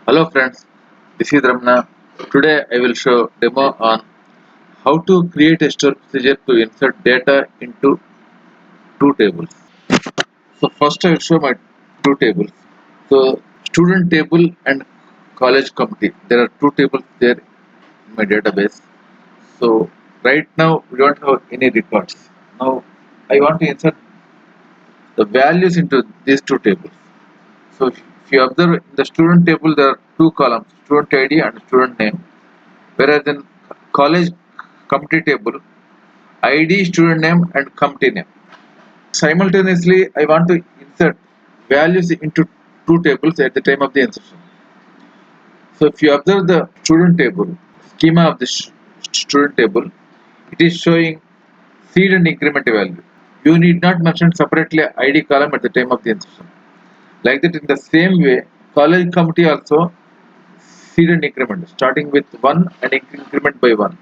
Hello friends, this is Ramna. Today I will show demo on how to create a store procedure to insert data into two tables. So first I will show my two tables. So student table and college committee. There are two tables there in my database. So right now we don't have any records. Now I want to insert the values into these two tables. So if you observe in the student table there are two columns, student ID and student name. Whereas in college committee table, ID, student name and committee name. Simultaneously, I want to insert values into two tables at the time of the insertion. So if you observe the student table, schema of the student table, it is showing seed and increment value. You need not mention separately ID column at the time of the insertion. Like that, in the same way, college committee also seed and increment, starting with 1 and increment by 1.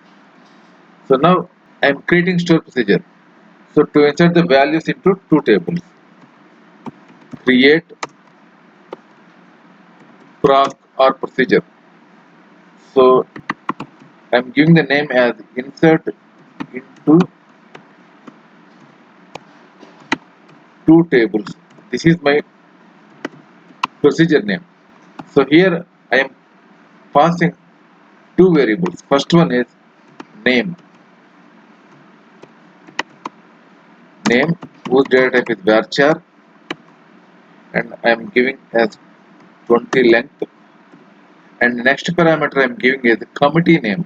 So now I am creating store procedure. So to insert the values into two tables, create proc or procedure. So I am giving the name as insert into two tables. This is my procedure name. So here I am passing two variables. First one is name, whose data type is VARCHAR, and I am giving as 20 length. And next parameter I am giving is committee name.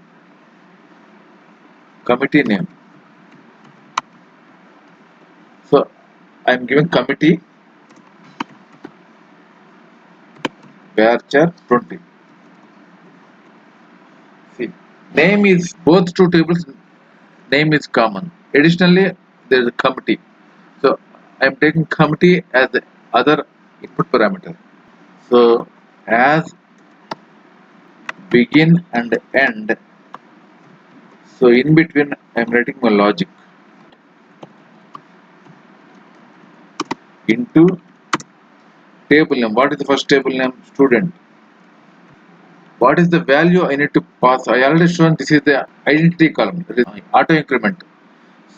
Committee name. So I am giving committee VARCHAR 20. See, name is both two tables. Name is common. Additionally, there is a committee. So I am taking committee as the other input parameter. So as begin and end. So in between, I am writing my logic into table name. What is the first table name? Student. What is the value I need to pass? I already shown this is the identity column. It is auto increment.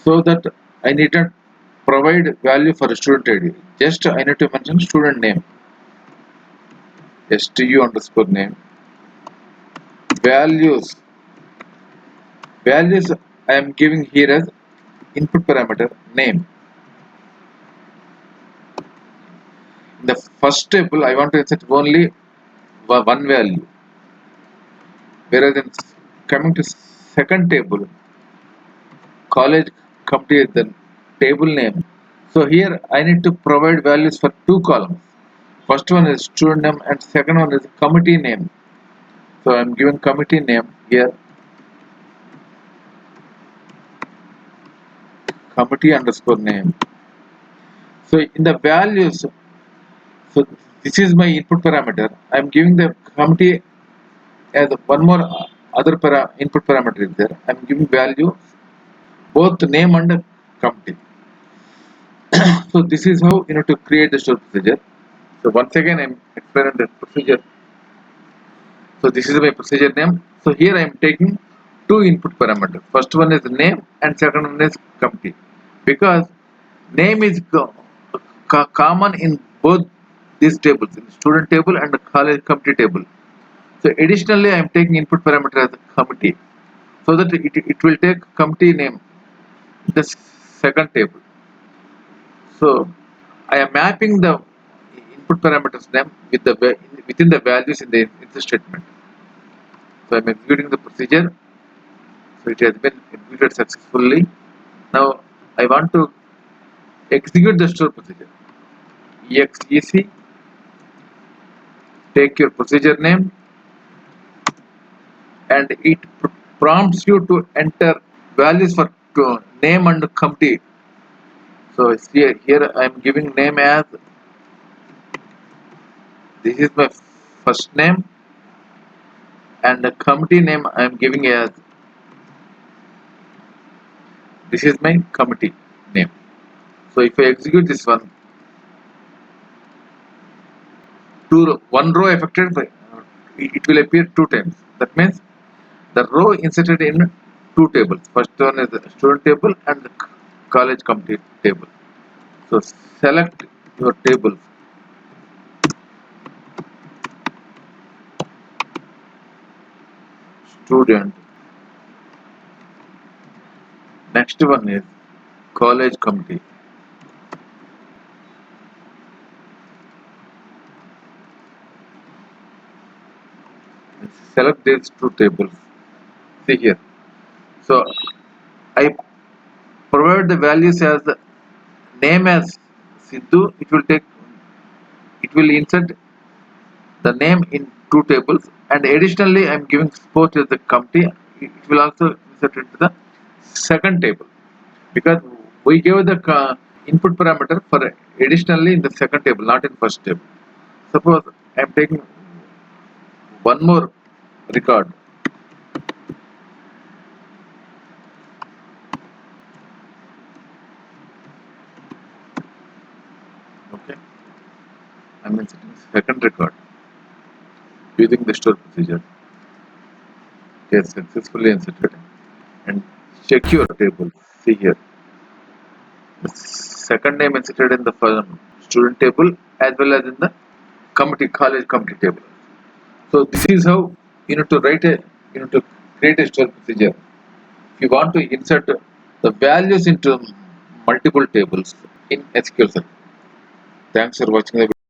So that I need not provide value for student ID. Just I need to mention student name. stu underscore name. Values I am giving here as input parameter name. In the first table I want to insert only one value, whereas in coming to second table, college committee is the table name. So here I need to provide values for two columns. First one is student name and second one is committee name. So I am giving committee name here, committee underscore name. So in the values, so this is my input parameter. I am giving the committee as one more other input parameter is there. I am giving value both name and committee. So this is how you know to create the store procedure. So once again I am explaining the procedure. So this is my procedure name. So here I am taking two input parameters. First one is name and second one is committee. Because name is common in both these tables, in student table and the college committee table. So additionally I am taking input parameter as a committee, so that it will take committee name in the second table. So I am mapping the input parameters name with the within the values in the insert statement. So I am executing the procedure. So it has been executed successfully. Now I want to execute the store procedure. EXEC, take your procedure name, and it prompts you to enter values for name and committee. So here I am giving name as, this is my first name, and the committee name I am giving as, this is my committee name. So if I execute this one, one row affected, it will appear two times. That means the row inserted in two tables. First one is the student table and the college committee table. So select your table. Student. Next one is college committee. Select these two tables. See here. So I provide the values as the name as Sidhu. It will insert the name in two tables, and additionally I am giving support as the committee. It will also insert into the second table because we gave the input parameter for additionally in the second table, not in first table. Suppose I am taking one more record. Okay, I am inserting second record using the store procedure. Yes, successfully inserted. And check your table. See here. The second name inserted in the student table as well as in the college committee table. So this is how you need to you need to create a store procedure. If you want to insert the values into multiple tables in SQL server. Thanks for watching the video.